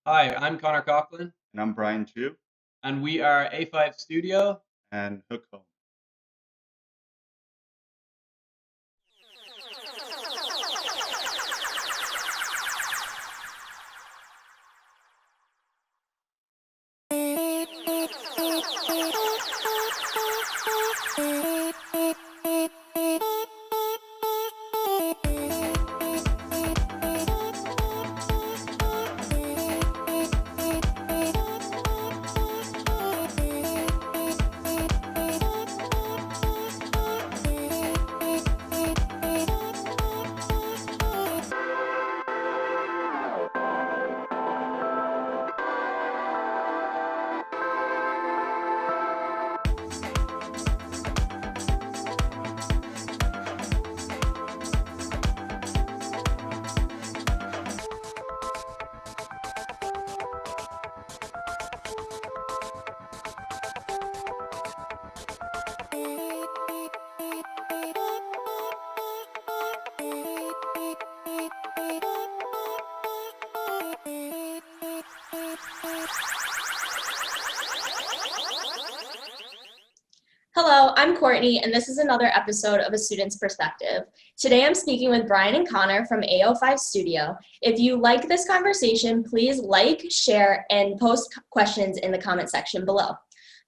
Hi, I'm Conor Coghlan, And I'm Brian too, and we are A05 Studio. and Hoek Home. Hello, I'm Courtney, and this is another episode of A Student's Perspective. Today I'm speaking with Brian and Conor from A05 Studio. If you like this conversation, please like, share, and post questions in the comment section below.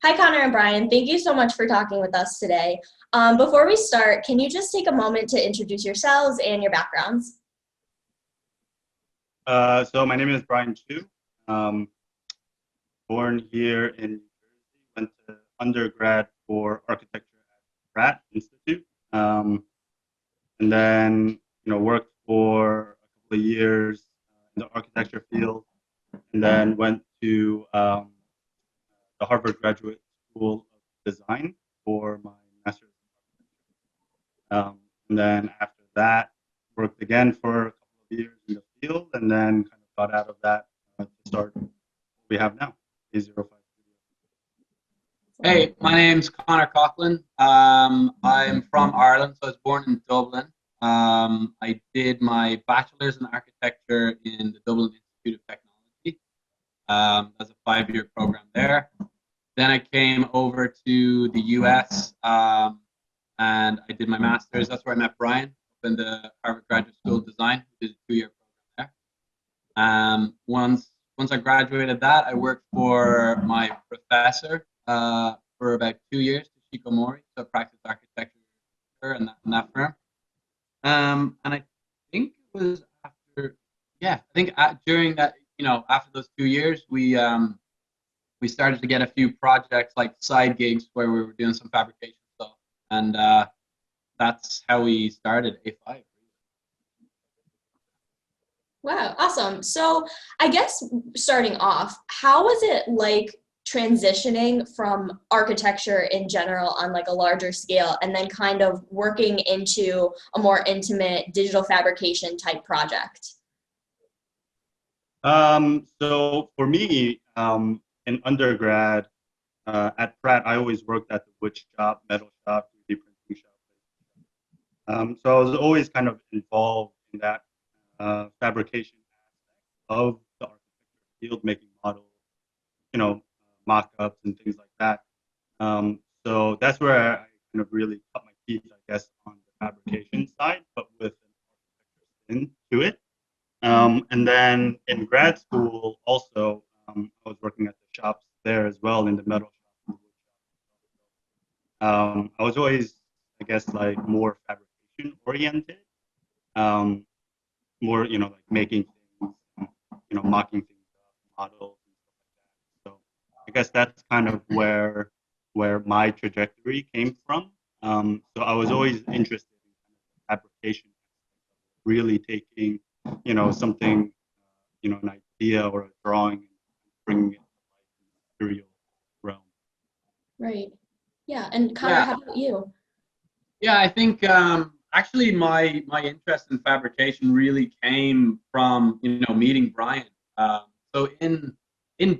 Hi, Conor and Brian. Thank you so much for talking with us today. Before we start, can you just take a moment to introduce yourselves and your backgrounds? So my name is Brian too. Born here in New Jersey, went to undergrad for architecture at Pratt Institute, and then worked for a couple of years in the architecture field, and then went to the Harvard Graduate School of Design for my master's in architecture. And then after that, worked again for a couple of years in the field, and then kind of got out of that to start what we have now, A05 Studio. Hey, my name's Conor Coghlan. I'm from Ireland, so I was born in Dublin. I did my bachelor's in architecture in the Dublin Institute of Technology. That's a 5-year program there. Then I came over to the US and I did my master's. That's where I met Brian up in the Harvard Graduate School of Design. We did a 2-year program there. Once I graduated that, I worked for my professor for about 2 years, Toshiko Mori, so I practiced architecture in that firm. And I think it was during that, after those 2 years, we started to get a few projects like side gigs where we were doing some fabrication stuff, and that's how we started A5. Wow, awesome. So I guess starting off, how was it like transitioning from architecture in general on like a larger scale and then kind of working into a more intimate digital fabrication type project? So for me, in undergrad at Pratt, I always worked at the wood shop, metal shop, 3D printing shop. So I was always kind of involved in that fabrication aspect of the architecture field, making models, mock-ups and things like that. So that's where I kind of really cut my teeth, I guess, on the fabrication side, but with an architecture spin to it. And then in grad school, also, I was working at the shops there as well, in the metal shop. I was always, I guess, like more fabrication oriented, more, like making things, mocking things up, models and stuff like that. So I guess that's kind of where my trajectory came from. So I was always interested in kind of fabrication, really taking, something, an idea or a drawing and bringing it to life in the material realm. Right. Yeah. And Conor, Yeah. how about you? Yeah, I think actually my interest in fabrication really came from meeting Brian. So in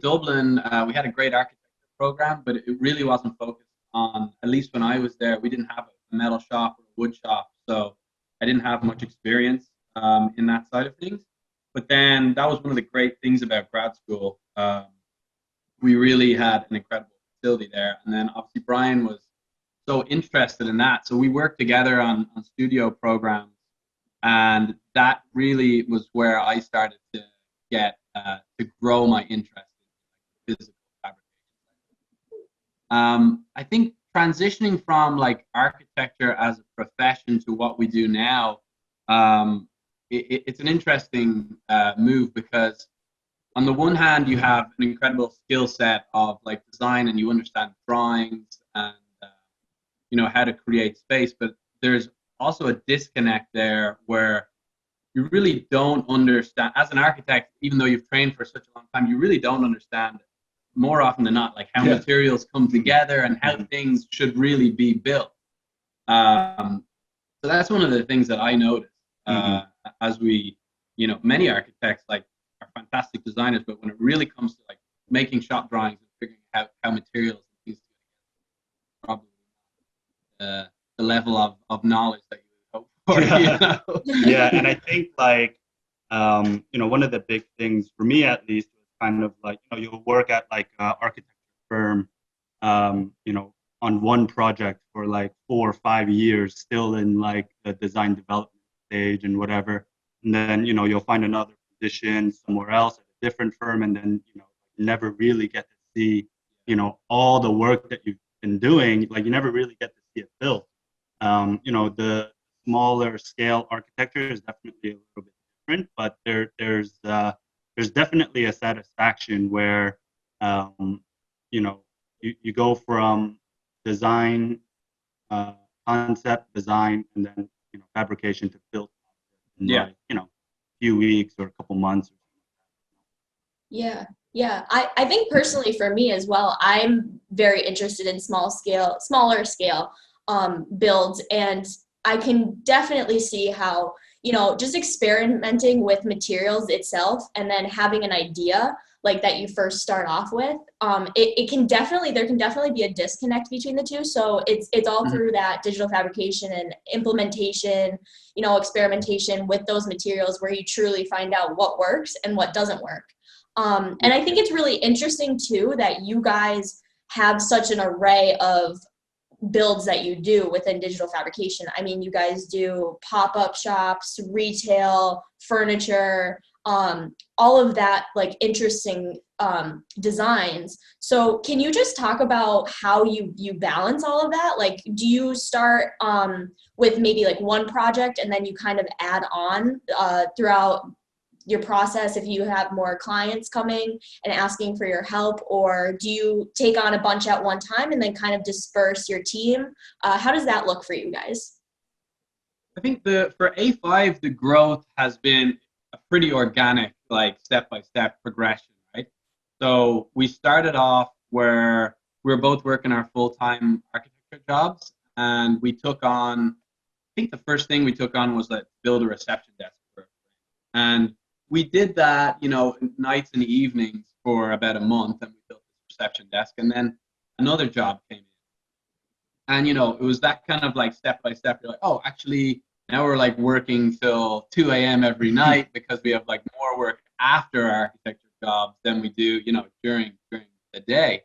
Dublin, we had a great architecture program, but it really wasn't focused on. At least when I was there, we didn't have a metal shop or a wood shop, so I didn't have much experience in that side of things. But then that was one of the great things about grad school. We really had an incredible facility there. And then obviously Brian was so interested in that. So we worked together on studio programs. And that really was where I started to get, to grow my interest in physical fabrication. I think transitioning from like architecture as a profession to what we do now, it's an interesting move, because on the one hand you have an incredible skill set of like design, and you understand drawings and you know how to create space, but there's also a disconnect there where you really don't understand, as an architect, even though you've trained for such a long time, you really don't understand more often than not like how materials come together and how things should really be built. So that's one of the things that I noticed as we, you know, many architects like are fantastic designers, but when it really comes to like making shop drawings and figuring out how materials and things probably the level of knowledge that you would hope for. You know? Yeah, and I think like you know, one of the big things for me at least was kind of like, you know, you'll work at like an architecture firm, you know, on one project for like 4 or 5 years, still in like the design development stage and whatever, and then, you know, you'll find another position somewhere else at a different firm, and then, you know, you never really get to see, you know, all the work that you've been doing. Like you never really get to see it built. You know, the smaller scale architecture is definitely a little bit different, but there's definitely a satisfaction where you know, you go from design, concept design, and then, you know, fabrication to build in like, you know, a few weeks or a couple months. Yeah. I think personally for me as well, I'm very interested in smaller scale builds, and I can definitely see how, you know, just experimenting with materials itself and then having an idea like that you first start off with, it can definitely, there can definitely be a disconnect between the two. So it's all through that digital fabrication and implementation, you know, experimentation with those materials where you truly find out what works and what doesn't work. And I think it's really interesting too that you guys have such an array of builds that you do within digital fabrication. I mean, you guys do pop-up shops, retail, furniture, all of that, like interesting designs. So can you just talk about how you balance all of that? Like, do you start with maybe like one project and then you kind of add on throughout your process if you have more clients coming and asking for your help, or do you take on a bunch at one time and then kind of disperse your team? How does that look for you guys? I think for A5, the growth has been a pretty organic, like step-by-step progression, right? So we started off where we were both working our full-time architecture jobs, and we took on, I think the first thing we took on was like build a reception desk for a friend. And we did that, you know, nights and evenings for about a month, and we built this reception desk, and then another job came in. And, you know, it was that kind of like step by step. You're like, oh, actually, now we're like working till 2 a.m. every night because we have like more work after our architecture jobs than we do, you know, during the day.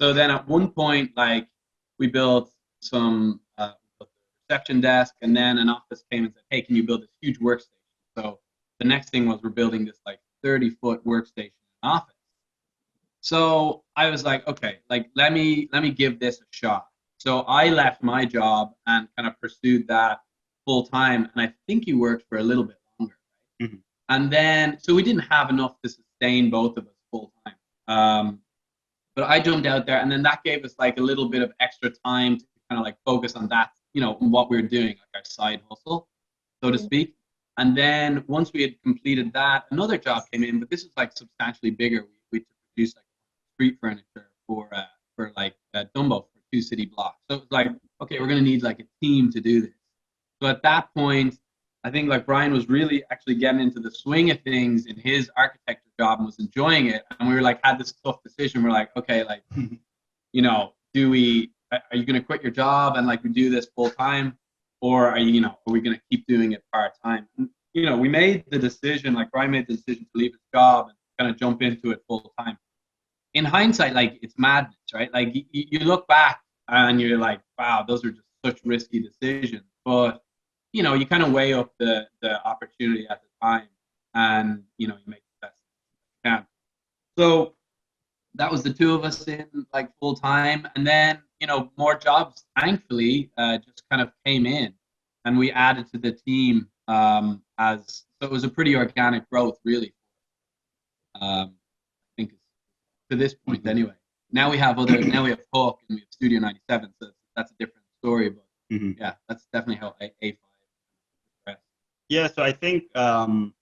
So then at one point, like we built some reception desk, and then an office came and said, hey, can you build this huge workstation? So the next thing was we're building this like 30-foot workstation office. So I was like, okay, like let me give this a shot. So I left my job and kind of pursued that full time, and I think he worked for a little bit longer. Right? Mm-hmm. And then, so we didn't have enough to sustain both of us full time. But I jumped out there, and then that gave us like a little bit of extra time to kind of like focus on that, you know, what we were doing, like our side hustle, so to speak. And then once we had completed that, another job came in, but this is like substantially bigger. We produced like street furniture for like Dumbo for 2 city blocks. So it was like, okay, we're gonna need like a team to do this. So at that point, I think like Brian was really actually getting into the swing of things in his architecture job and was enjoying it. And we were like, had this tough decision. We're like, okay, like, you know, are you gonna quit your job and like we do this full time? Or are we going to keep doing it part-time? we made the decision, like Brian made the decision to leave his job and kind of jump into it full time. In hindsight, like, it's madness, right? Like, you look back and you're like, wow, those are just such risky decisions. But, you kind of weigh up the opportunity at the time, and, you make the best you can. So that was the two of us in, like, full time. And then, more jobs, thankfully, just kind of came in, and we added to the team, so it was a pretty organic growth, really. I think to this point, anyway. Now we have Hook, and we have Studio 97, so that's a different story. But yeah, that's definitely how A05 progressed. Yeah, so I think to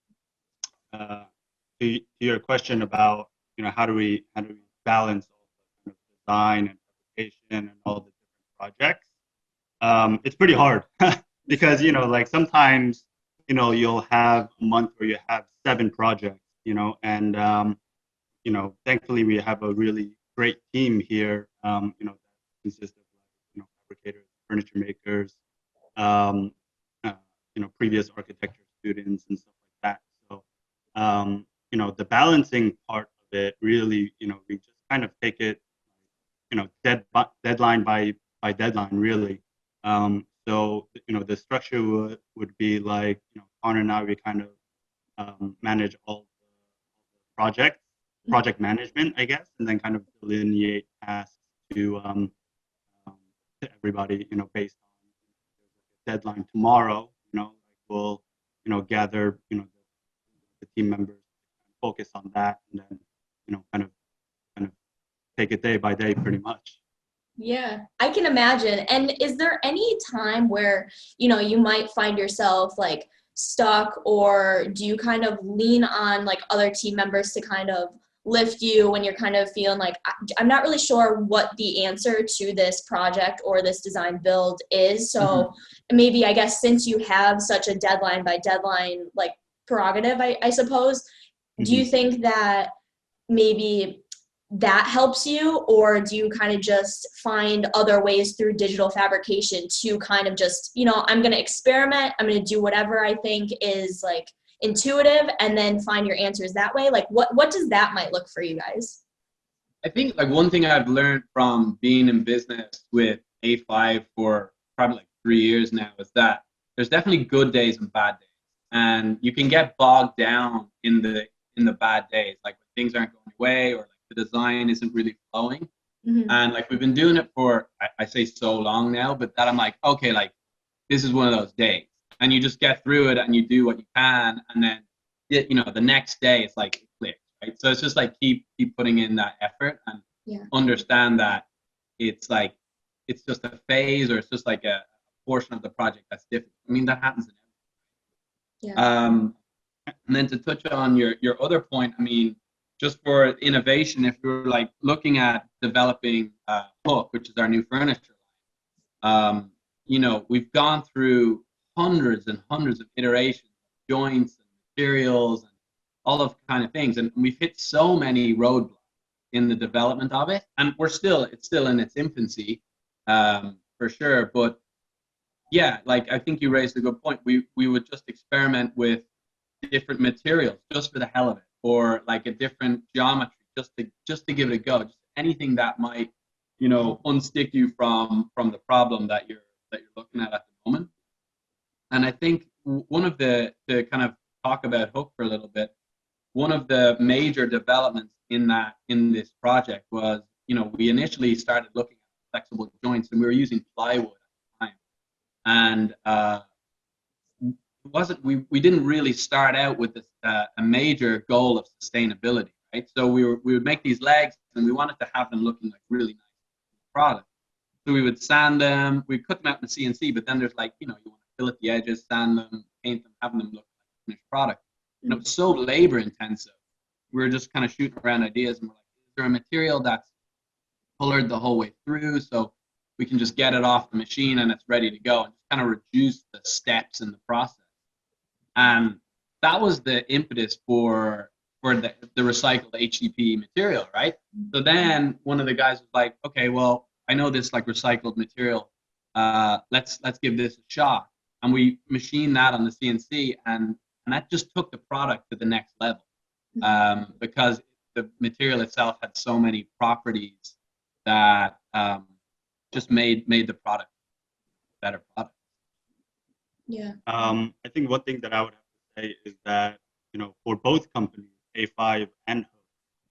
your question about how do we balance all the kind of design and fabrication and all the different projects, it's pretty hard because like sometimes you'll have a month where you have 7 projects, and thankfully we have a really great team here, that consists of fabricators, furniture makers, previous architecture students and stuff like that. So the balancing part of it really, we just kind of take it, deadline by deadline, really. So the structure would be like, Conor and I, we kind of manage all the project management, I guess, and then kind of delineate tasks to everybody, based on deadline tomorrow. Like we'll gather the team members, focus on that, and then kind of take it day by day, pretty much. Yeah, I can imagine. And is there any time where, you might find yourself like stuck, or do you kind of lean on like other team members to kind of lift you when you're kind of feeling like, I'm not really sure what the answer to this project or this design build is? So maybe, I guess, since you have such a deadline by deadline, like, prerogative, I suppose, do you think that maybe that helps you, or do you kind of just find other ways through digital fabrication to kind of just, I'm going to experiment, I'm going to do whatever I think is like intuitive, and then find your answers that way? Like, what does that might look for you guys? I think, like, one thing I've learned from being in business with A5 for probably like 3 years now is that there's definitely good days and bad days, and you can get bogged down in the bad days, like when things aren't going your way, or like the design isn't really flowing. And like, we've been doing it for, I say so long now, but that I'm like, okay, like, this is one of those days, and you just get through it and you do what you can, and then the next day it's like it clicks, right? So it's just like keep putting in that effort, and understand that it's like, it's just a phase, or it's just like a portion of the project that's difficult. I mean, that happens in everything. And then to touch on your other point, I mean, just for innovation, if you're like looking at developing Hook, which is our new furniture line, we've gone through hundreds and hundreds of iterations, joints and materials and all of kind of things, and we've hit so many roadblocks in the development of it, and it's still in its infancy, for sure. But yeah, like, I think you raised a good point. We would just experiment with different materials just for the hell of it, or like a different geometry, just to give it a go, just anything that might unstick you from the problem that you're looking at the moment. And I think one of to kind of talk about Hook for a little bit, one of the major developments in this project was, we initially started looking at flexible joints, and we were using plywood at the time, and we didn't really start out with this, a major goal of sustainability, right? So we would make these legs, and we wanted to have them looking like really nice product. So we would sand them, we'd cut them out in the CNC, but then there's like, you want to fillet the edges, sand them, paint them, have them look like a finished product. And it was so labor intensive. We were just kind of shooting around ideas, and we're like, is there a material that's colored the whole way through, so we can just get it off the machine and it's ready to go, and just kind of reduce the steps in the process. And that was the impetus for the recycled HDP material, right? So then one of the guys was like, okay, well, I know this like recycled material. Let's give this a shot. And we machined that on the CNC, and and that just took the product to the next level, because the material itself had so many properties that just made the product a better product. Yeah. I think one thing that I would have to say is that, for both companies, A05 and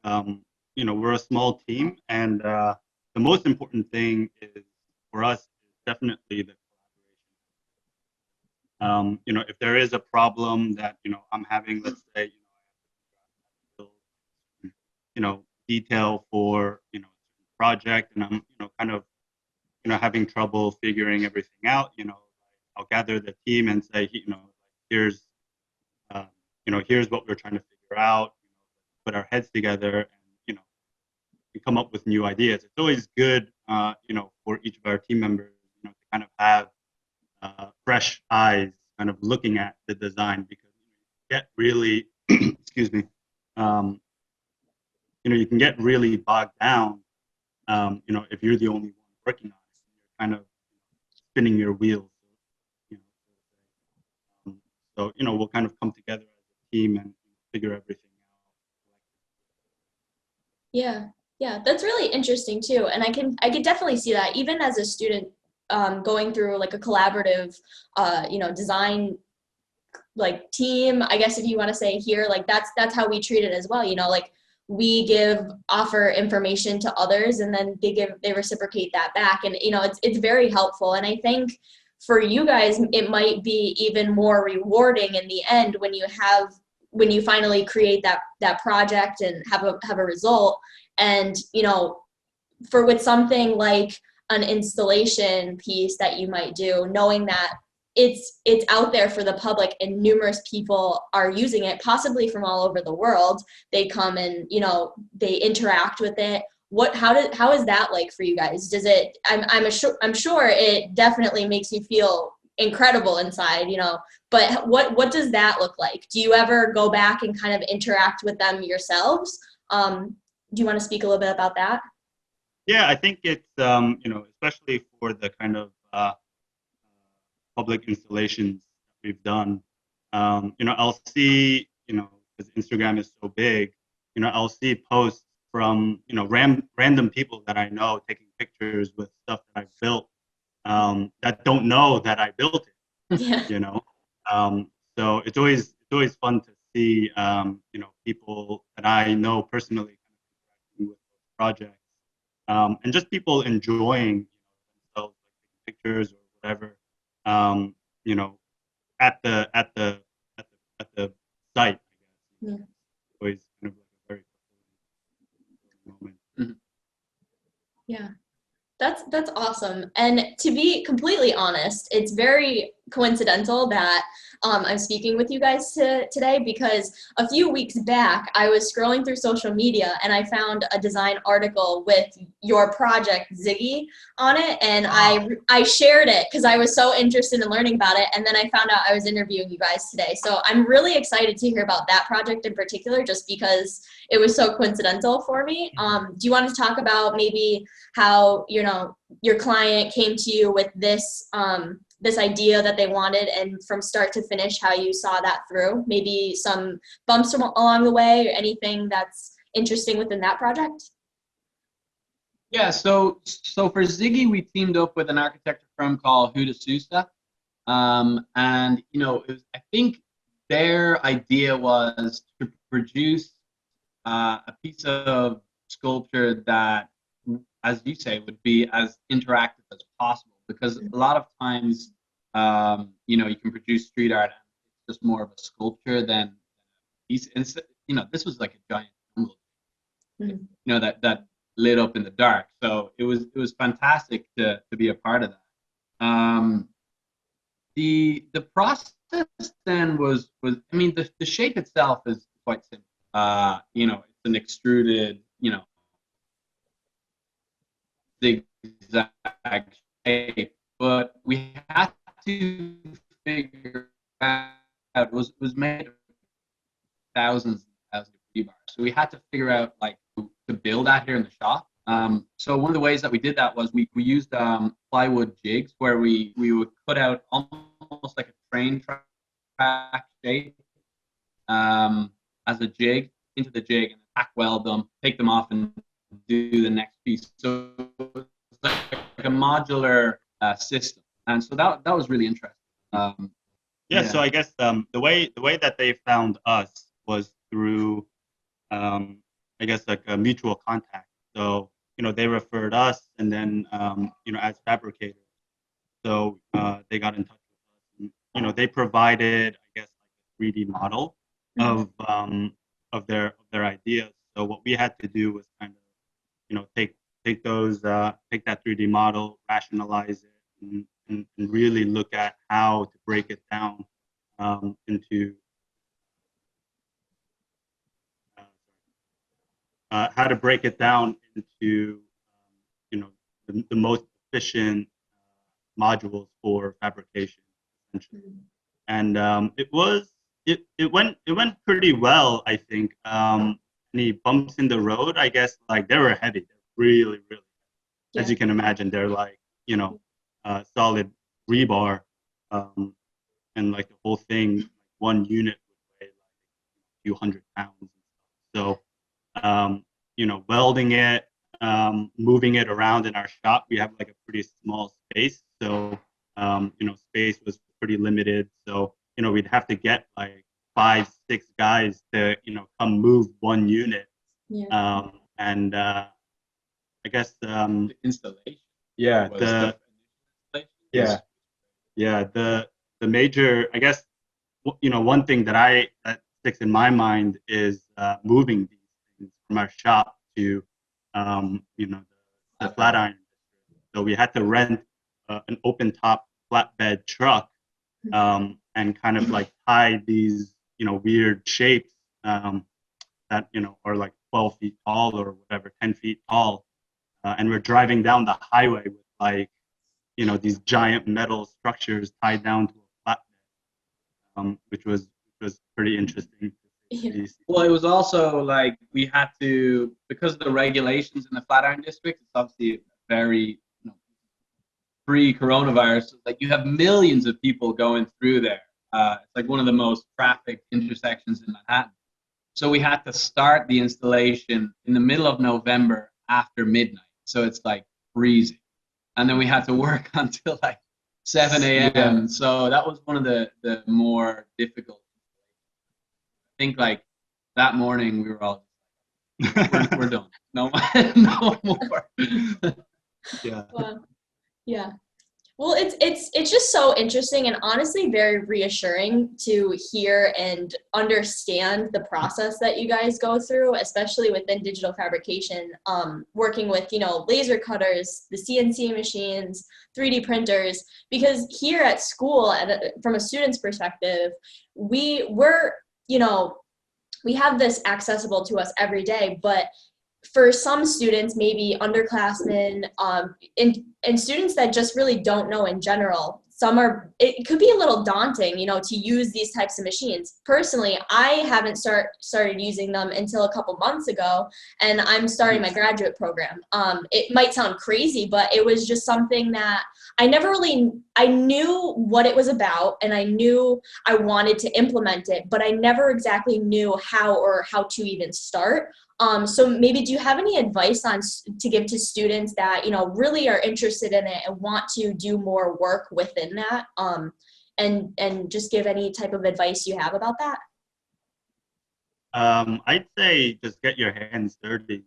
Hook, we're a small team, and the most important thing is for us is definitely the collaboration. If there is a problem that I'm having, let's say, detail for project, and I'm kind of having trouble figuring everything out, I'll gather the team and say, here's here's what we're trying to figure out, put our heads together, and we come up with new ideas. It's always good for each of our team members to kind of have fresh eyes kind of looking at the design, because you get really excuse me, you can get really bogged down if you're the only one working on it, you're kind of spinning your wheels. So we'll kind of come together as a team and figure everything out. Yeah, that's really interesting too, and I could definitely see that even as a student, going through like a collaborative, design like team, I guess if you want to say here, like that's how we treat it as well. Like we offer information to others, and then they reciprocate that back, and it's very helpful. And I think for you guys, it might be even more rewarding in the end when you finally create that project and have a result. And with something like an installation piece that you might do, knowing that it's out there for the public and numerous people are using it, possibly from all over the world. They come and they interact with it. How is that like for you guys? Does it? I'm sure it definitely makes you feel incredible inside, But what does that look like? Do you ever go back and kind of interact with them yourselves? Do you want to speak a little bit about that? Yeah, I think it's especially for the kind of public installations we've done. I'll see because Instagram is so big. I'll see posts from random people that I know taking pictures with stuff that I've built that don't know that I built it. Yeah. So it's always fun to see people that I know personally interacting with those projects, and just people enjoying themselves, like taking pictures or whatever, at the site. I guess Yeah. it's always kind of like a very moment. Mm-hmm. Yeah. That's awesome. And to be completely honest, it's very coincidental that I'm speaking with you guys today, because a few weeks back, I was scrolling through social media and I found a design article with your project, Ziggy, on it. And I shared it because I was so interested in learning about it. And then I found out I was interviewing you guys today. So I'm really excited to hear about that project in particular, just because it was so coincidental for me. Do you want to talk about maybe how, your client came to you with this idea that they wanted, and from start to finish, how you saw that through? Maybe some bumps along the way, or anything that's interesting within that project? Yeah, so for Ziggy, we teamed up with an architecture firm called Huda Sousa. And, I think their idea was to produce a piece of sculpture that, as you say, would be as interactive as possible, because a lot of times, you can produce street art and it's just more of a sculpture than a piece. And this was like a giant jungle, that lit up in the dark. So it was fantastic to be a part of that. The process then was the shape itself is quite simple. It's an extruded, zigzag shape, but we had to figure out it was made of thousands and thousands of rebars. So we had to figure out to build that here in the shop. So one of the ways that we did that was we used plywood jigs, where we would cut out almost like a train track shape as a jig into the jig and tack weld them, take them off, and do the next piece. So it's like a modular system, and so that was really interesting. So I guess the way that they found us was through I guess like a mutual contact. So they referred us, and then as fabricators, so they got in touch with us. And, they provided, I guess, like a 3D model of their ideas. So what we had to do was kind of take that 3D model, rationalize it, and really look at how to break it down into how to break it down into the most efficient modules for fabrication, essentially. And it went pretty well, I think. Any bumps in the road, I guess, like they were heavy. They're really, really, as you can imagine, they're like solid rebar, and like the whole thing, one unit would weigh like a few 100 pounds. So welding it, moving it around in our shop, we have like a pretty small space. So, space was pretty limited. So, we'd have to get like 5-6 guys to, come move one unit. Yeah. And I guess the installation. Yeah, the major, I guess, one thing that sticks in my mind is moving these things from our shop to the flat iron. So we had to rent an open top flatbed truck and kind of like tie these weird shapes that are like 12 feet tall or whatever, 10 feet tall, and we're driving down the highway with like these giant metal structures tied down to a flatbed, which was pretty interesting. Yeah. Well, it was also like we had to, because of the regulations in the Flatiron District, it's obviously very pre-coronavirus, like you have millions of people going through there. It's like one of the most trafficked intersections in Manhattan. So we had to start the installation in the middle of November after midnight. So it's like freezing. And then we had to work until like 7 a.m. Yeah. So that was one of the more difficult. I think like that morning we were all we're done. No, no more. Yeah. Wow. Yeah. Well, it's just so interesting and honestly very reassuring to hear and understand the process that you guys go through, especially within digital fabrication, working with, laser cutters, the CNC machines, 3D printers, because here at school, from a student's perspective, we have this accessible to us every day, but for some students, maybe underclassmen, and students that just really don't know in general, it could be a little daunting, to use these types of machines. Personally, I haven't started using them until a couple months ago, and I'm starting my graduate program. It might sound crazy, but it was just something that I knew what it was about, and I knew I wanted to implement it, but I never exactly knew how to even start. So maybe do you have any advice to give to students that, really are interested in it and want to do more work within that? And just give any type of advice you have about that? I'd say just get your hands dirty.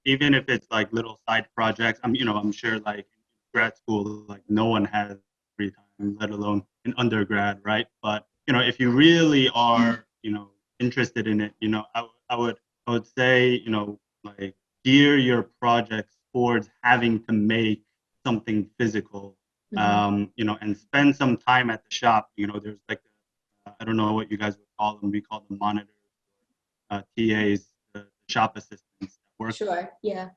Even if it's like little side projects. I'm sure like grad school, like no one has free time, let alone in undergrad, right? But if you really are, interested in it, I would say, like gear your projects towards having to make something physical, and spend some time at the shop. There's like, I don't know what you guys would call them. We call them monitors, TAs, the shop assistants that work. Sure, yeah.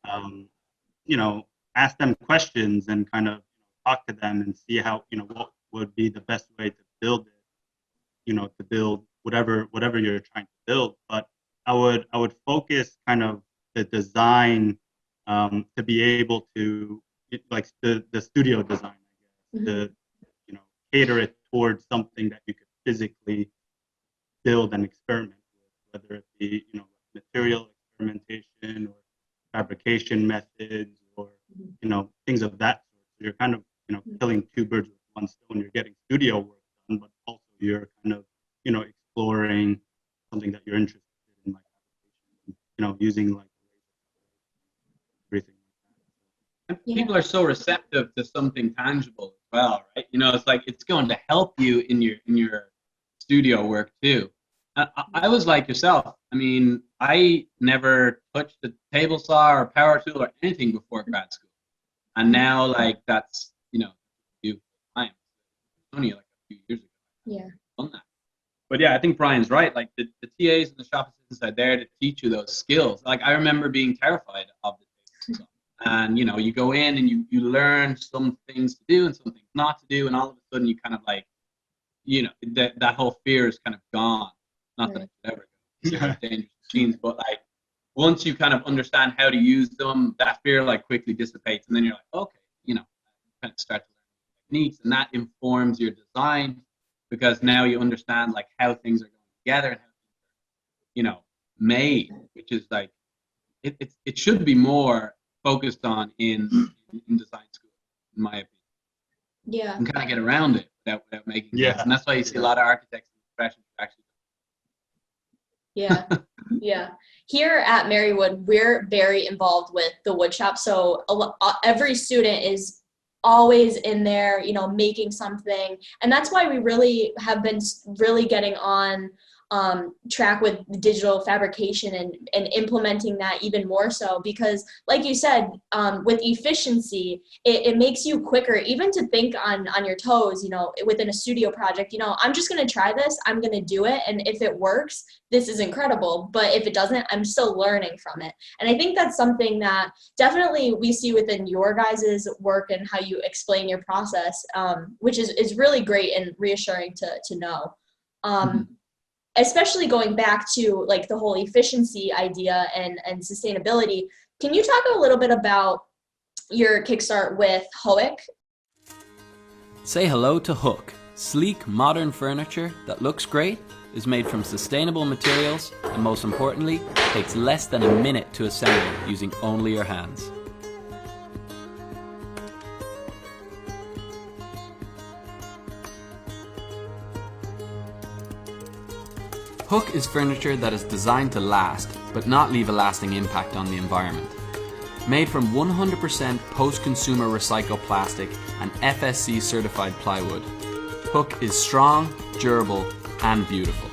Ask them questions and kind of talk to them and see how, what would be the best way to build it, to build whatever you're trying to build. But I would focus kind of the design to be able to, like the studio design, I guess, to cater it towards something that you could physically build and experiment with, whether it be, material experimentation or fabrication methods or, things of that sort. So you're kind of, killing two birds with one stone. You're getting studio work done, but also you're kind of, exploring something that you're interested in, like fabrication, using like everything like that. And people are so receptive to something tangible as well, right? It's like it's going to help you in your studio work too. I was like yourself. I mean, I never touched a table saw or power tool or anything before grad school, and now like that's do time. Only like a few years ago. Yeah. Done that. But yeah, I think Brian's right. Like the TAs and the shop assistants are there to teach you those skills. Like I remember being terrified of the table saw. And you go in and you learn some things to do and some things not to do, and all of a sudden you kind of like, that whole fear is kind of gone. Not that it should ever go. Dangerous machines, but like once you kind of understand how to use them, that fear like quickly dissipates, and then you're like, okay, kind of start to learn techniques, and that informs your design because now you understand like how things are going together and how things are, made, which is like it should be more focused on in design school, in my opinion. Yeah. And kind of get around it without making sense. And that's why you see a lot of architects in the profession actually. Yeah. Yeah. Here at Marywood, we're very involved with the wood shop. So every student is always in there, making something. And that's why we really have been really getting on track with digital fabrication and implementing that even more so, because like you said, with efficiency, it makes you quicker even to think on your toes, within a studio project. I'm just going to try this, I'm going to do it, and if it works, this is incredible, but if it doesn't, I'm still learning from it. And I think that's something that definitely we see within your guys' work and how you explain your process, which is really great and reassuring to know. Especially going back to like the whole efficiency idea and sustainability. Can you talk a little bit about your Kickstart with Hoek? Say hello to Hoek. Sleek, modern furniture that looks great, is made from sustainable materials, and most importantly, takes less than a minute to assemble using only your hands. Hoek is furniture that is designed to last, but not leave a lasting impact on the environment. Made from 100% post-consumer recycled plastic and FSC certified plywood, Hoek is strong, durable, and beautiful.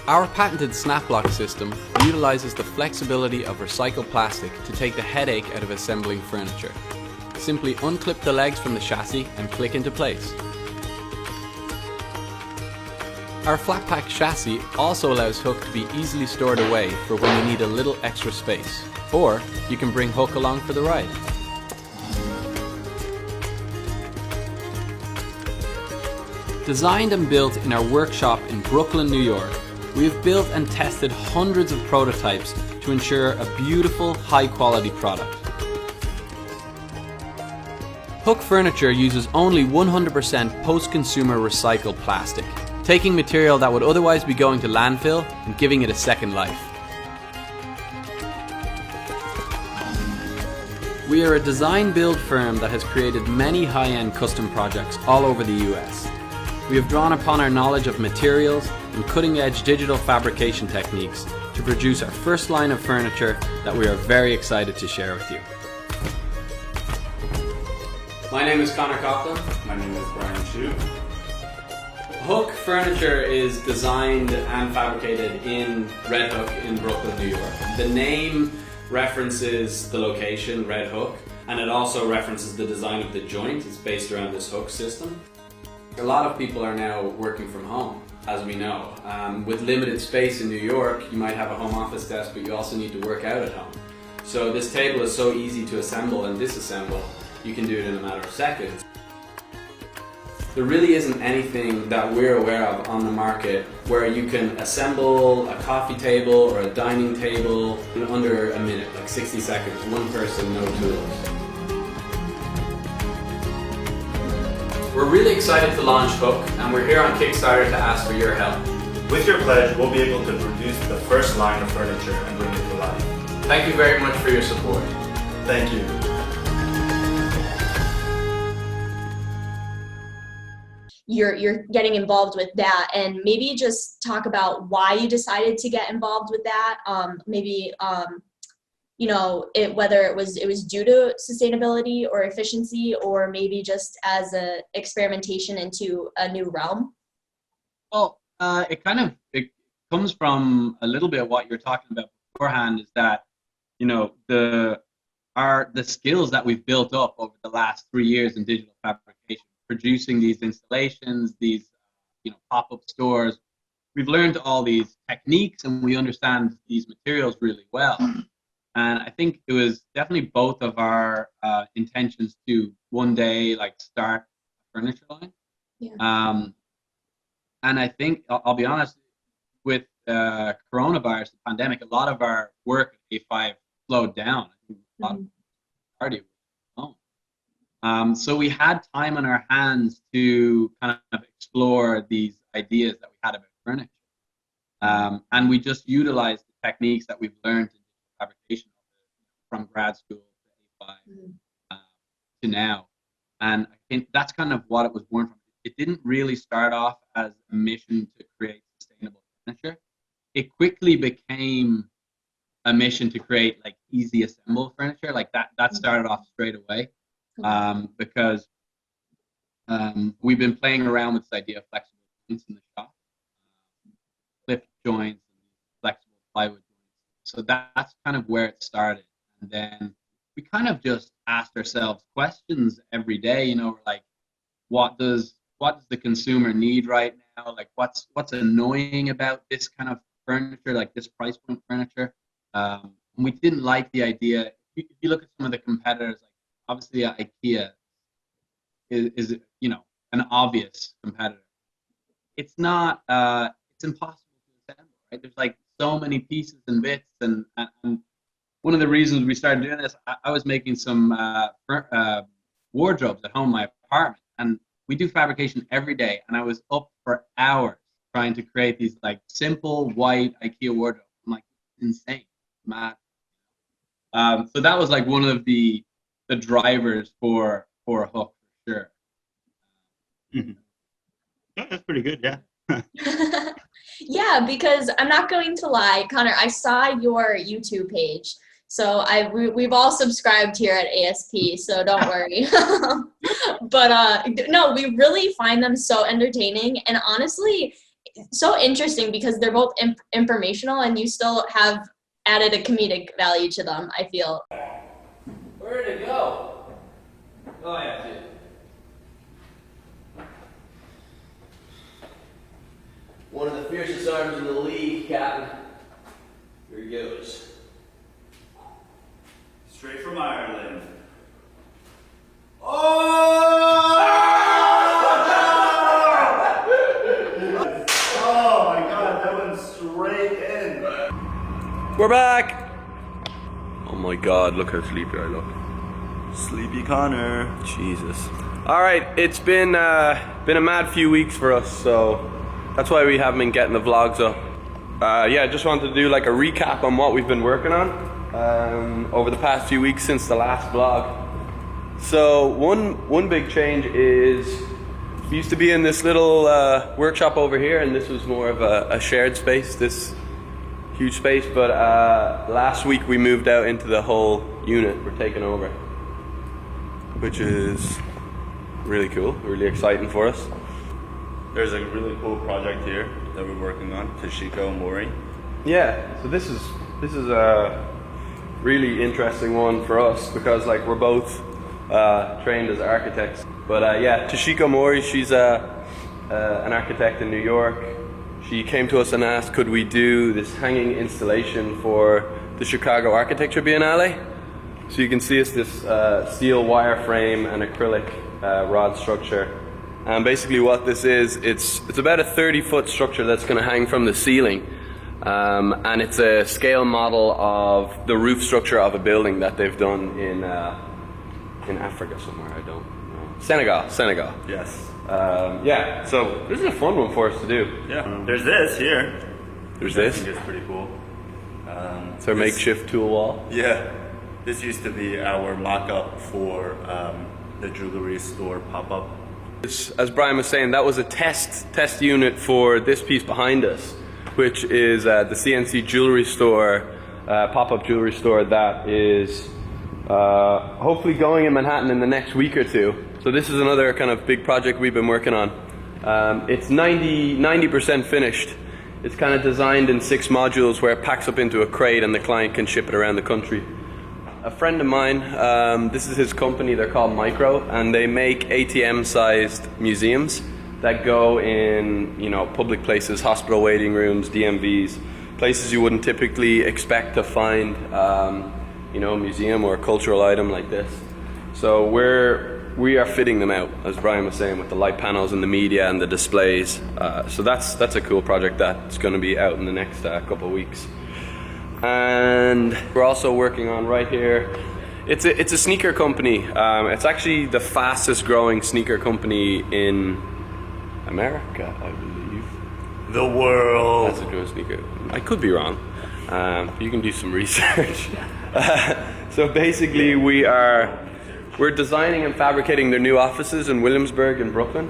Our patented snap lock system utilizes the flexibility of recycled plastic to take the headache out of assembling furniture. Simply unclip the legs from the chassis and click into place. Our flatpack chassis also allows Hoek to be easily stored away for when you need a little extra space, or you can bring Hoek along for the ride. Designed and built in our workshop in Brooklyn, New York, we have built and tested hundreds of prototypes to ensure a beautiful, high-quality product. Hoek furniture uses only 100% post-consumer recycled plastic, taking material that would otherwise be going to landfill and giving it a second life. We are a design-build firm that has created many high-end custom projects all over the US. We have drawn upon our knowledge of materials and cutting-edge digital fabrication techniques to produce our first line of furniture that we are very excited to share with you. My name is Conor Coghlan. My name is Brian Chu. Hoek furniture is designed and fabricated in Red Hook in Brooklyn, New York. The name references the location, Red Hook, and it also references the design of the joint. It's based around this hook system. A lot of people are now working from home, as we know. With limited space in New York, you might have a home office desk, but you also need to work out at home. So this table is so easy to assemble and disassemble, you can do it in a matter of seconds. There really isn't anything that we're aware of on the market where you can assemble a coffee table or a dining table in under a minute, like 60 seconds, one person, no tools. We're really excited to launch Hook, and we're here on Kickstarter to ask for your help. With your pledge, we'll be able to produce the first line of furniture and bring it to life. Thank you very much for your support. Thank you. You're getting involved with that, and maybe just talk about why you decided to get involved with that. Whether it was due to sustainability or efficiency, or maybe just as a experimentation into a new realm. Well, it comes from a little bit of what you're talking about beforehand, is that, the skills that we've built up over the last 3 years in digital fabrication, producing these installations, these pop-up stores. We've learned all these techniques and we understand these materials really well. And I think it was definitely both of our intentions to one day start a furniture line. Yeah. And I think I'll be honest, with coronavirus, the pandemic, a lot of our work at A05 slowed down. I think a lot of party was home. So we had time on our hands to kind of explore these ideas that we had about furniture. And we just utilized the techniques that we've learned in fabrication from grad school to A5 to now. And I think that's kind of what it was born from. It didn't really start off as a mission to create sustainable furniture. It quickly became a mission to create easy assemble furniture. That started off straight away. Because we've been playing around with this idea of flexible joints in the shop, clip joints, and flexible plywood joints. So that's kind of where it started. And then we kind of just asked ourselves questions every day. We're like, what does the consumer need right now? What's annoying about this kind of furniture, this price point furniture? And we didn't like the idea. If you look at some of the competitors, obviously, IKEA is an obvious competitor. It's not. It's impossible to assemble, right? There's so many pieces and bits, and one of the reasons we started doing this, I was making some wardrobes at home in my apartment, and we do fabrication every day, and I was up for hours trying to create these simple white IKEA wardrobes. I'm like, insane, mad. So that was one of the drivers for Hook, for sure. Mm-hmm. Yeah, that's pretty good, yeah. Yeah, because I'm not going to lie, Connor, I saw your YouTube page. So we've all subscribed here at ASP, so don't worry. But no, we really find them so entertaining and honestly so interesting because they're both informational and you still have added a comedic value to them, I feel. Where'd it go? Oh, yeah, dude. One of the fiercest arms in the league, Captain. Here he goes. Straight from Ireland. Oh! Oh my god, that went straight in. We're back! Oh my god, look how sleepy I look. Sleepy Connor. Jesus. Alright, it's been a mad few weeks for us, so that's why we haven't been getting the vlogs up. Yeah, I just wanted to do a recap on what we've been working on over the past few weeks since the last vlog. So one big change is we used to be in this little workshop over here, and this was more of a shared space, this huge space, but last week we moved out into the whole unit. We're taking over, which is really cool, really exciting for us. There's a really cool project here that we're working on, Toshiko Mori. Yeah, so this is a really interesting one for us because we're both trained as architects. But yeah, Toshiko Mori, she's an architect in New York. She came to us and asked, could we do this hanging installation for the Chicago Architecture Biennale? So you can see it's this steel wireframe and acrylic rod structure. And basically what this is, it's about a 30-foot structure that's going to hang from the ceiling. And it's a scale model of the roof structure of a building that they've done in Africa somewhere, I don't know. Senegal. Yes. Yeah, so this is a fun one for us to do. Yeah. There's this here. There's I this. think it's pretty cool. It's our makeshift tool wall. Yeah. This used to be our mock-up for the jewelry store pop-up. As Brian was saying, that was a test unit for this piece behind us, which is the CNC jewelry store, pop-up jewelry store that is hopefully going in Manhattan in the next week or two. So this is another kind of big project we've been working on. It's 90% finished. It's kind of designed in 6 modules where it packs up into a crate and the client can ship it around the country. A friend of mine, this is his company, they're called Micro, and they make ATM-sized museums that go in, you know, public places, hospital waiting rooms, DMVs, places you wouldn't typically expect to find, you know, a museum or a cultural item like this. So we are fitting them out, as Brian was saying, with the light panels and the media and the displays. So that's a cool project that's going to be out in the next couple of weeks. And we're also working on right here. It's a sneaker company. It's actually the fastest growing sneaker company in America, I believe. The world. That's a growing sneaker. I could be wrong. You can do some research. So basically, we're designing and fabricating their new offices in Williamsburg and Brooklyn.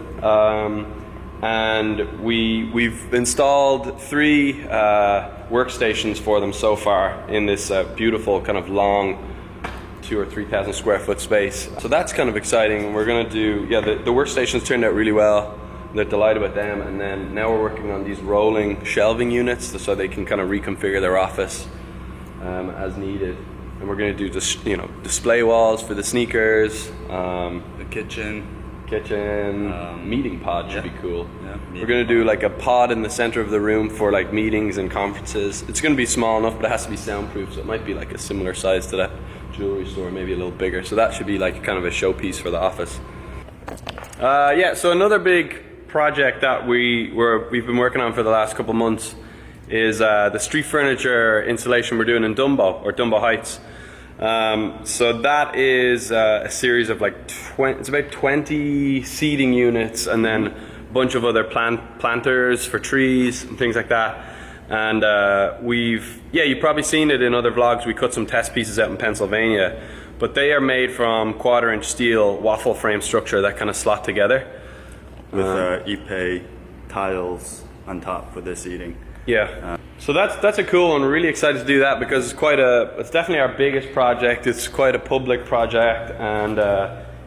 And we've installed 3 workstations for them so far in this beautiful kind of long 2,000 or 3,000 square foot space. So that's kind of exciting. We're going to do, the workstations turned out really well. They're delighted with them. And then now we're working on these rolling shelving units so they can kind of reconfigure their office as needed. And we're going to do just, you know, display walls for the sneakers, The kitchen. Meeting pod should be cool. Yeah, we're going to do like a pod in the center of the room for like meetings and conferences. It's going to be small enough, but it has to be soundproof, so it might be like a similar size to that jewelry store, maybe a little bigger. So that should be like kind of a showpiece for the office. So another big project that we've been working on for the last couple months is the street furniture installation we're doing in Dumbo Heights. So that is a series of like it's about 20 seating units and then a bunch of other planters for trees and things like that. And you've probably seen it in other vlogs. We cut some test pieces out in Pennsylvania, but they are made from 1/4-inch steel waffle frame structure that kind of slot together. With Ipe tiles on top for the seating. Yeah. So that's a cool one. We're really excited to do that because it's definitely our biggest project. It's quite a public project, and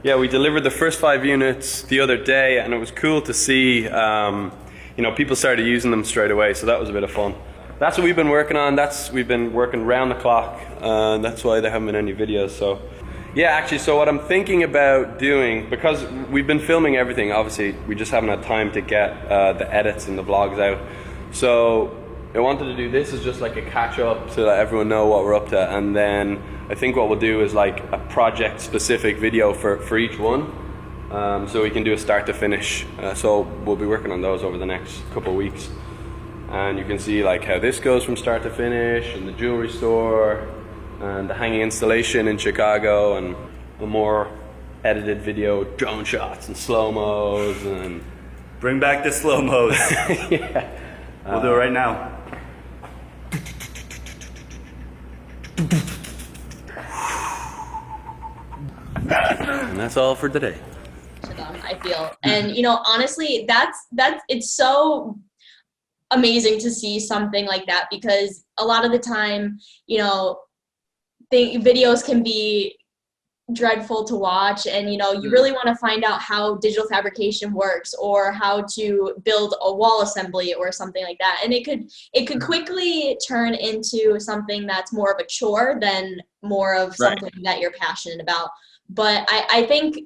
we delivered the first 5 units the other day, and it was cool to see. People started using them straight away, so that was a bit of fun. That's what we've been working on. We've been working round the clock, and that's why there haven't been any videos. So. Yeah, actually, so what I'm thinking about doing, because we've been filming everything, obviously, we just haven't had time to get the edits and the vlogs out. So I wanted to do this as just like a catch-up to let everyone know what we're up to, and then I think what we'll do is like a project-specific video for each one, so we can do a start to finish. So we'll be working on those over the next couple of weeks. And you can see like how this goes from start to finish, and the jewelry store, and the hanging installation in Chicago, and a more edited video, drone shots and slow-mos, and Bring back the slow-mos. yeah. We'll do it right now. And that's all for today. I feel, and honestly, it's so amazing to see something like that, because a lot of the time, videos can be dreadful to watch, and you really want to find out how digital fabrication works, or how to build a wall assembly or something like that, and it could quickly turn into something that's more of a chore than more of something that you're passionate about. But I think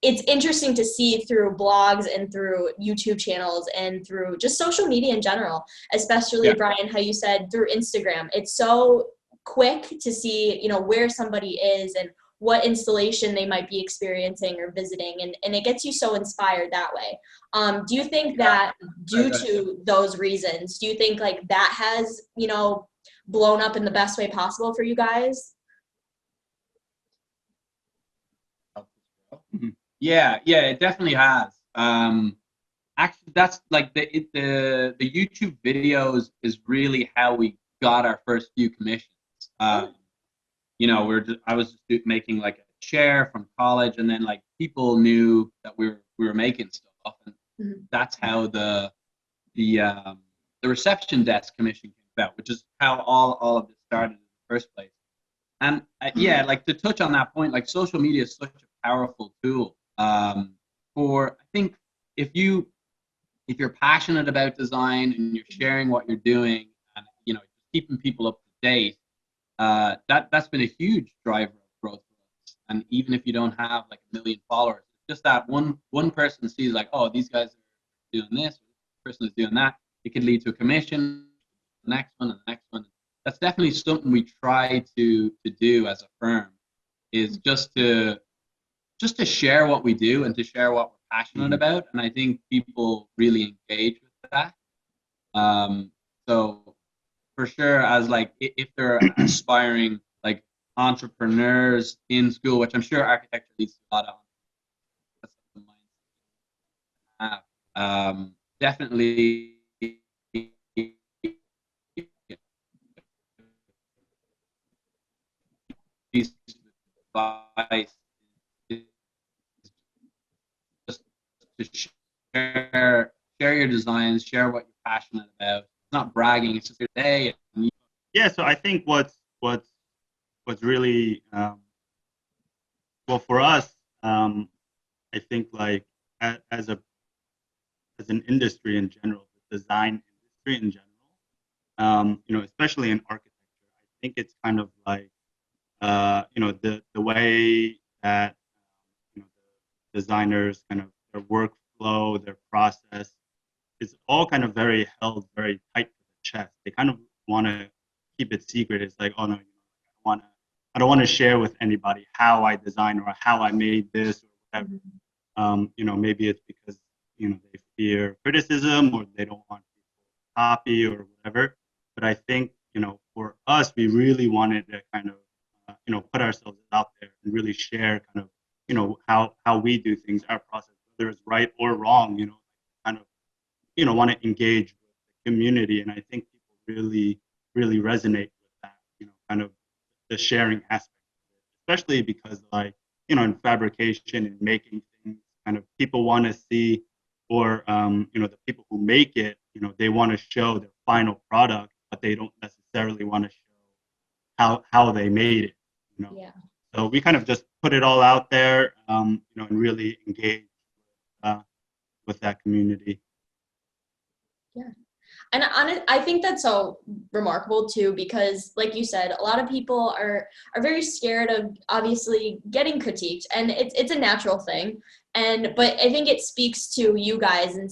it's interesting to see through blogs and through YouTube channels and through just social media in general, especially Brian, how you said through Instagram. It's so quick to see, where somebody is and what installation they might be experiencing or visiting, and it gets you so inspired that way. Do you think that due to those reasons, do you think like that has, blown up in the best way possible for you guys? Yeah, it definitely has. Actually, that's like the YouTube videos is really how we got our first few commissions. I was just making like a chair from college, and then like people knew that we were making stuff, and that's how the reception desk commission came about, which is how all of this started in the first place. And yeah, like to touch on that point, like social media is such a powerful tool. For I think if you're passionate about design and you're sharing what you're doing and keeping people up to date, that's been a huge driver of growth for us. And even if you don't have like 1 million followers, just that one person sees like, oh, these guys are doing this, or this person is doing that. It could lead to a commission, the next one, and the next one. That's definitely something we try to do as a firm, is just to share what we do and to share what we're passionate about. And I think people really engage with that. So for sure, as like if they're aspiring like entrepreneurs in school, which I'm sure architecture leads to a lot of, definitely piece of advice is just to share your designs, share what you're passionate about. It's not bragging; it's just your day. Yeah, so I think what's really well for us, I think like as an industry in general, the design industry in general, especially in architecture, I think it's kind of like the way that the designers kind of their workflow, their process is all kind of very held very tight to the chest. They kind of want to keep it secret. It's like, oh no, I don't want to share with anybody how I design or how I made this or whatever. Maybe it's because they fear criticism or they don't want people to copy or whatever. But I think for us, we really wanted to kind of put ourselves out there and really share kind of how we do things, our process, whether it's right or wrong. Kind of want to engage with the community, and I think people really resonate with that. Kind of the sharing aspect, especially because like in fabrication and making things, kind of people want to see, or the people who make it, they want to show their final product, but they don't necessarily want to show how they made it. Yeah. So we kind of just put it all out there, and really engage with that community. Yeah. And I think that's so remarkable too, because like you said, a lot of people are very scared of obviously getting critiqued, and it's a natural thing. But I think it speaks to you guys, and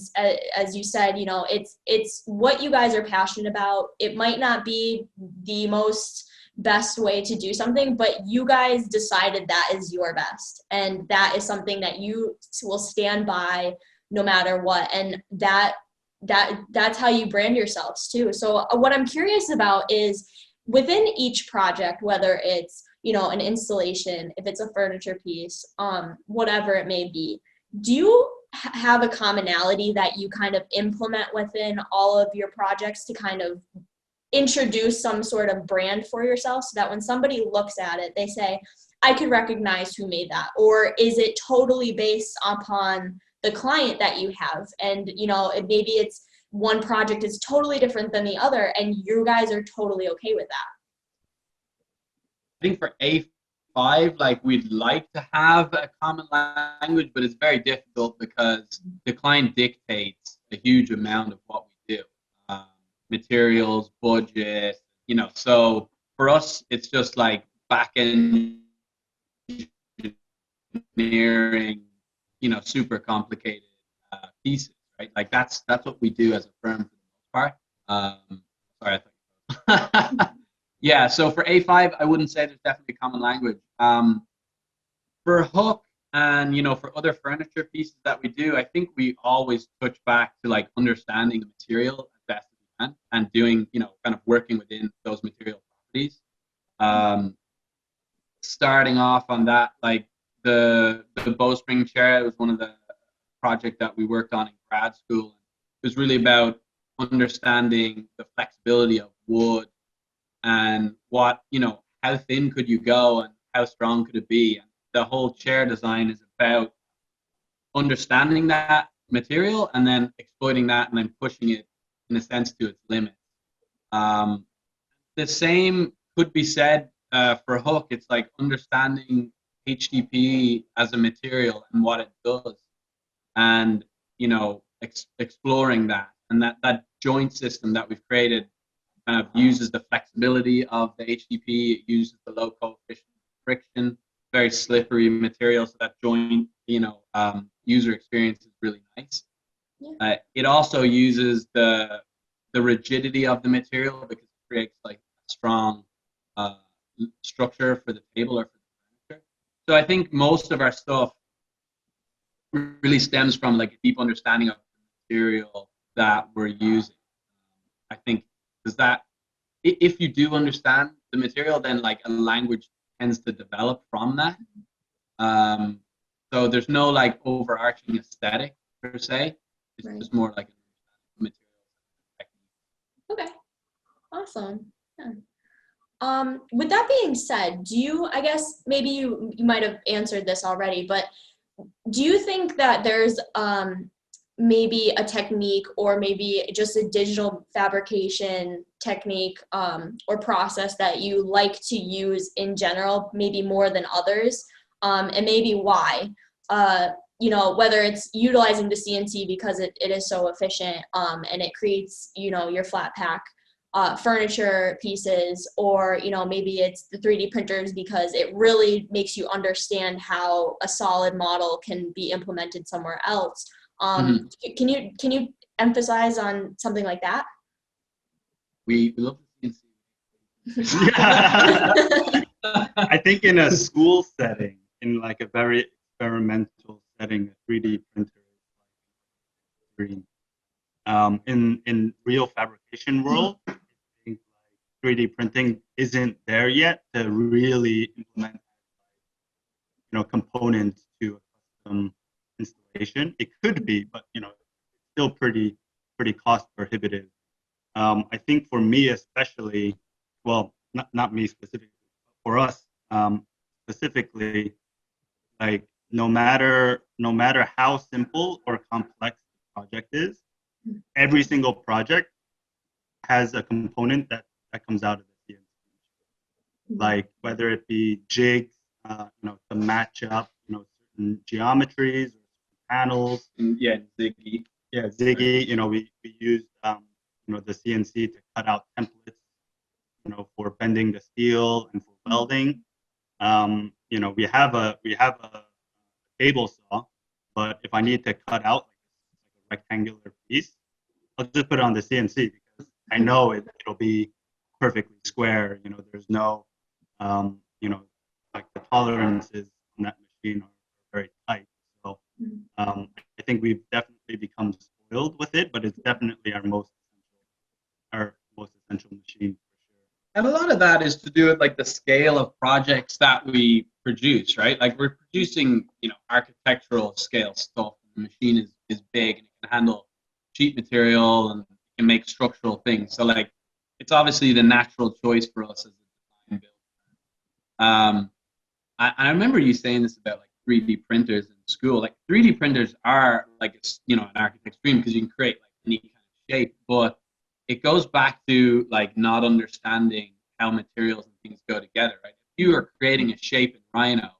as you said, it's what you guys are passionate about. It might not be the most best way to do something, but you guys decided that is your best, and that is something that you will stand by no matter what. And that's how you brand yourselves too. So what I'm curious about is within each project, whether it's an installation, if it's a furniture piece, whatever it may be, do you have a commonality that you kind of implement within all of your projects to kind of introduce some sort of brand for yourself, so that when somebody looks at it, they say, I could recognize who made that? Or is it totally based upon the client that you have, and maybe it's one project is totally different than the other, and you guys are totally okay with that? I think for A5, like we'd like to have a common language, but it's very difficult because the client dictates a huge amount of what we do. Materials, budget, so for us, it's just like back-end engineering, super complicated pieces, right? Like that's what we do as a firm for the most part. Sorry, I thought. Yeah, so for A5, I wouldn't say there's definitely a common language. For Hook and for other furniture pieces that we do, I think we always touch back to like understanding the material as best as we can and doing kind of working within those material properties. Starting off on that, like the bowstring chair. It was one of the project that we worked on in grad school. It was really about understanding the flexibility of wood and what, how thin could you go and how strong could it be. And the whole chair design is about understanding that material and then exploiting that and then pushing it in a sense to its limits. The same could be said for Hook. It's like understanding HDP as a material and what it does, and exploring that, and that joint system that we've created kind of uses the flexibility of the HDP. It uses the low coefficient of friction, very slippery material, so that joint user experience is really nice. Yeah. It also uses the rigidity of the material because it creates like a strong structure for the table or for the furniture. So I think most of our stuff really stems from like a deep understanding of the material that we're using. I think if you do understand the material, then like a language tends to develop from that. So there's no like overarching aesthetic per se. It's just more like a material technique. Okay, awesome. Yeah. With that being said, I guess maybe you might have answered this already, but do you think that there's maybe a technique or maybe just a digital fabrication technique or process that you like to use in general, maybe more than others, and maybe why? Whether it's utilizing the CNC because it is so efficient and it creates, your flat pack furniture pieces, or, maybe it's the 3D printers because it really makes you understand how a solid model can be implemented somewhere else. Can you emphasize on something like that? We love the CNC. Yeah. I think in a school setting, in like a very experimental setting, a 3D printer is green. In real fabrication world, I think like 3D printing isn't there yet to really implement components to a custom installation. It could be, but it's still pretty cost prohibitive. I think for me especially, well, not me specifically, for us specifically, like no matter how simple or complex the project is, every single project has a component that comes out of the CNC. Like whether it be jigs, to match up, certain geometries or panels. Ziggy. Yeah, Ziggy. We used the CNC to cut out templates, for bending the steel and for welding. We have a table saw, but if I need to cut out like a rectangular piece, I'll just put it on the CNC because I know it'll be perfectly square. There's no, like the tolerances on that machine are very tight. So I think we've definitely become spoiled with it, but it's definitely our most essential machine for sure. And a lot of that is to do with like the scale of projects that we produce, right? Like we're producing, architectural scale stuff. The machine is big and it can handle sheet material and it can make structural things. So like it's obviously the natural choice for us as a design builder. I remember you saying this about like 3D printers in school. Like 3D printers are like an architect's dream because you can create like any kind of shape, but it goes back to like not understanding how materials and things go together, right? If you are creating a shape in Rhino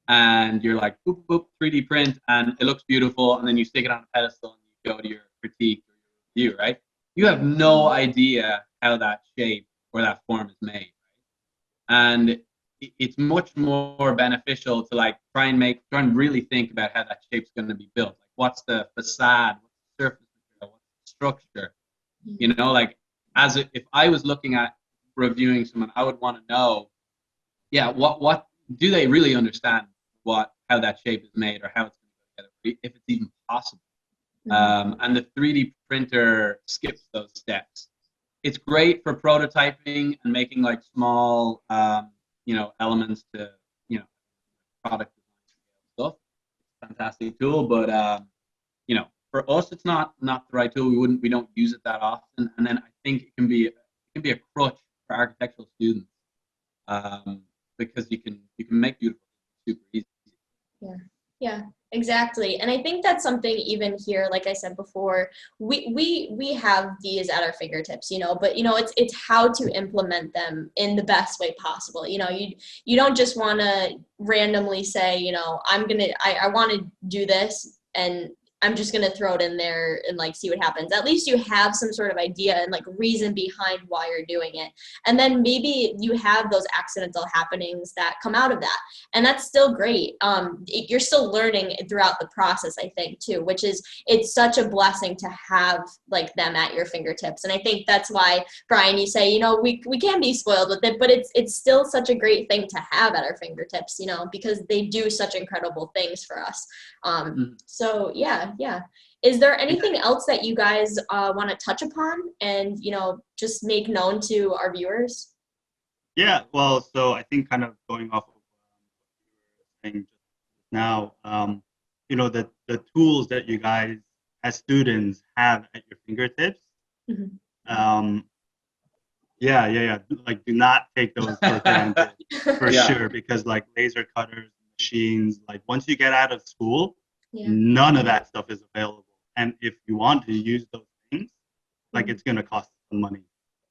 and you're like boop boop 3D print and it looks beautiful, and then you stick it on a pedestal and you go to your critique or your review, right? You have no idea how that shape or that form is made, right? And it's much more beneficial to like try and really think about how that shape's going to be built. Like what's the facade, what's the surface material, what's the structure? Like if I was looking at reviewing someone, I would want to know, what do they really understand how that shape is made or how it's going to go together, if it's even possible. And the 3D printer skips those steps. It's great for prototyping and making like small, elements to, product design stuff. fantastic tool, but you know, for us, it's not the right tool. We don't use it that often, and then I think it can be a crutch for architectural students, because you can make beautiful things super easy. Yeah, exactly. And I think that's something even here, like I said before, we have these at our fingertips, you know, but you know, it's how to implement them in the best way possible. You know, you don't just want to randomly say, you know, I want to do this and I'm just going to throw it in there and like see what happens. At least you have some sort of idea and like reason behind why you're doing it. And then maybe you have those accidental happenings that come out of that. And that's still great. You're still learning throughout the process, I think, too, which is, it's such a blessing to have like them at your fingertips. And I think that's why, Brian, you say, you know, we can be spoiled with it, but it's still such a great thing to have at our fingertips, you know, because they do such incredible things for us. So yeah. Is there anything else that you guys want to touch upon and, you know, just make known to our viewers? Yeah, well, so I think kind of going off of what you were saying just now, you know, the tools that you guys as students have at your fingertips, yeah, like do not take those for granted for sure, because like laser cutters, machines, like once you get out of school, none of that stuff is available. And if you want to use those things, like it's going to cost some money,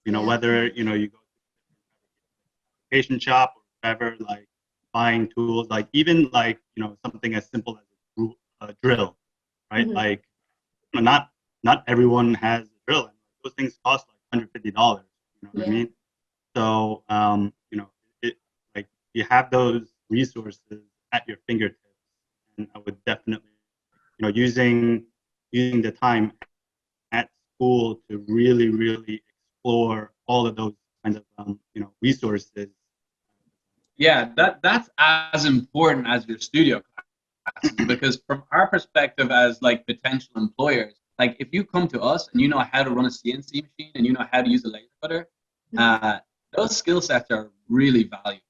you know, whether, you know, you go to a fabrication shop or whatever, like buying tools, like even like, you know, something as simple as a drill, right? Like not everyone has a drill. And those things cost like $150, you know what I mean? So, you know, like you have those resources at your fingertips, and I would definitely, you know, using the time at school to really explore all of those kinds of you know, resources. Yeah, that's as important as your studio classes, because from our perspective as like potential employers, like if you come to us and you know how to run a CNC machine and you know how to use a laser cutter, those skill sets are really valuable.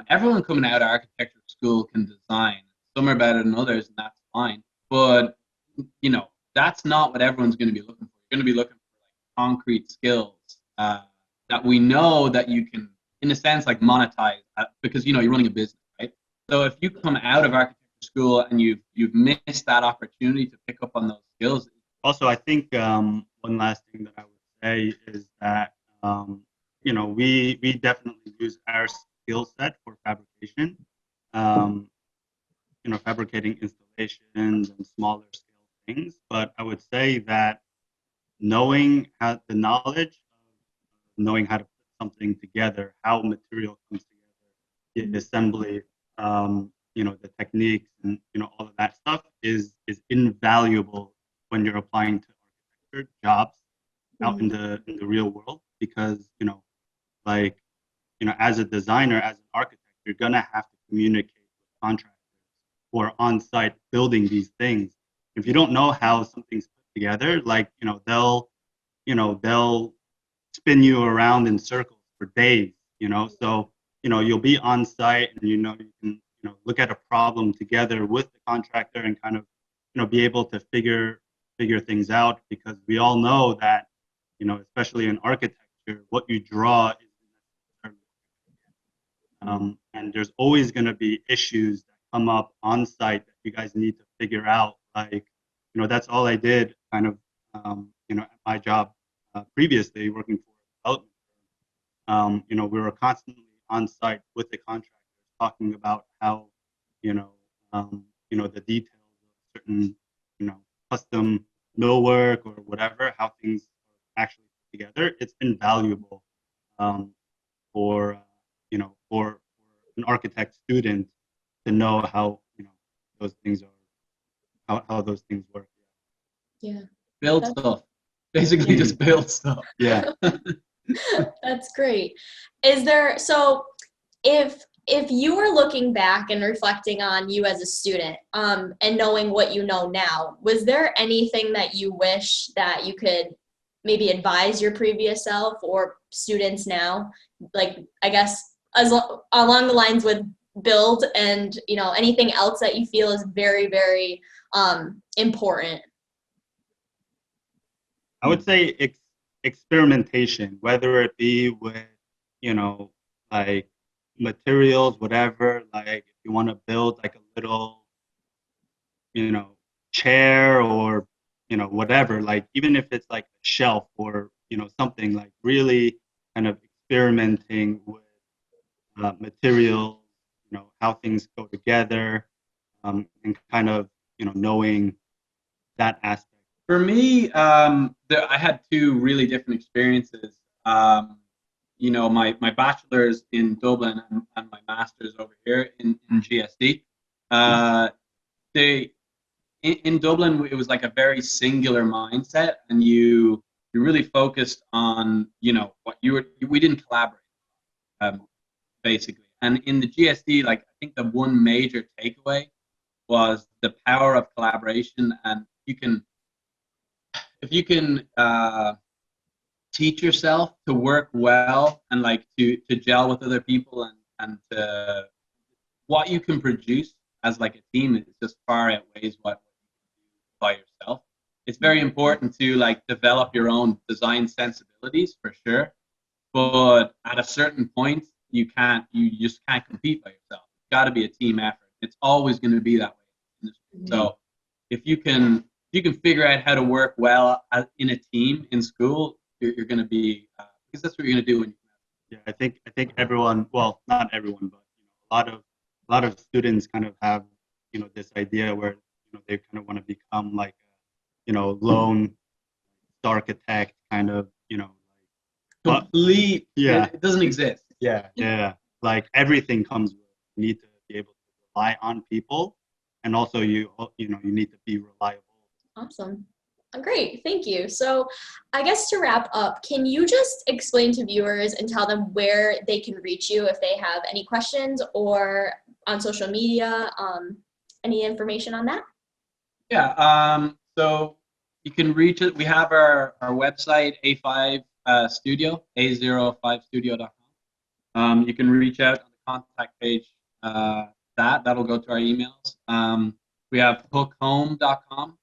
Everyone coming out of architecture school can design. Some are better than others, and that's fine. But you know, that's not what everyone's going to be looking for. You're going to be looking for like concrete skills that we know that you can, in a sense, like monetize, because you know you're running a business, right? So if you come out of architecture school and you've missed that opportunity to pick up on those skills. Also, I think one last thing that I would say is that you know, we definitely use our skill set for fabrication. You know, fabricating installations and smaller scale things. But I would say that knowing how the knowledge of knowing how to put something together, how material comes together, the assembly, you know, the techniques and, you know, all of that stuff is invaluable when you're applying to architecture jobs out in the real world, because, you know, like, you know, as a designer, as an architect, you're gonna have to communicate with contractors who are on site building these things. If you don't know how something's put together, like, you know, they'll spin you around in circles for days, you know. So, you know, you'll be on site and, you know, you can, you know, look at a problem together with the contractor and kind of, you know, be able to figure things out, because we all know that, you know, especially in architecture, what you draw is and there's always going to be issues that come up on site that you guys need to figure out. Like, you know, that's all I did kind of, you know, at my job previously working for a development firm. You know, we were constantly on site with the contractors talking about how, you know, the details of certain, you know, custom millwork or whatever, how things are actually put together. It's invaluable for, you know, for an architect student to know how, you know, those things are, how those things work. Yeah. Build stuff. Basically just build stuff. Yeah. That's great. Is there, so if you were looking back and reflecting on you as a student, and knowing what you know now, was there anything that you wish that you could maybe advise your previous self or students now? Like, I guess along the lines with build, and anything else that you feel is very, very important? I would say experimentation, whether it be with, like materials, whatever. Like if you want to build like a little, chair or, whatever, like even if it's like a shelf or, something, like really kind of experimenting with materials, how things go together, and kind of, knowing that aspect. For me, I had two really different experiences. My bachelor's in Dublin and my master's over here in GSD. In Dublin, it was like a very singular mindset, and you really focused on what we didn't collaborate, basically. And in the GSD, like I think the one major takeaway was the power of collaboration, and if you can teach yourself to work well and like to gel with other people and to what you can produce as like a team is just far outweighs what you can do by yourself. It's very important to like develop your own design sensibilities for sure, but at a certain point you just can't compete by yourself. It's got to be a team effort. It's always going to be that way. So if you can figure out how to work well in a team in school, you're going to be because that's what you're going to do when you. Yeah, I think everyone, well, not everyone, but a lot of students kind of have this idea where they kind of want to become like lone architect kind of complete. Yeah, it doesn't exist. Yeah. Like everything comes with you need to be able to rely on people, and also you need to be reliable. Awesome. Great, thank you. So I guess to wrap up, can you just explain to viewers and tell them where they can reach you if they have any questions, or on social media, any information on that? Yeah, so you can reach it. We have our website, A5 Studio, A05studio.com. You can reach out on the contact page. That'll go to our emails. We have hookhome.com.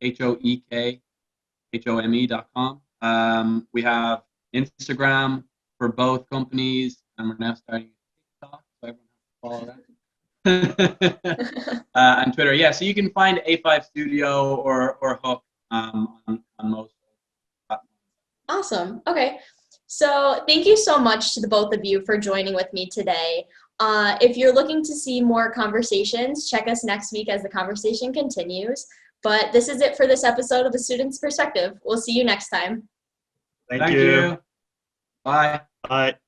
HOEKHOME.com. We have Instagram for both companies, and we're now starting TikTok, so everyone has to follow that. And Twitter, yeah. So you can find A5 Studio or Hook on most platforms. Awesome. Okay. So thank you so much to the both of you for joining with me today. If you're looking to see more conversations, check us next week as the conversation continues. But this is it for this episode of The Student's Perspective. We'll see you next time. Thank you. Bye. Bye.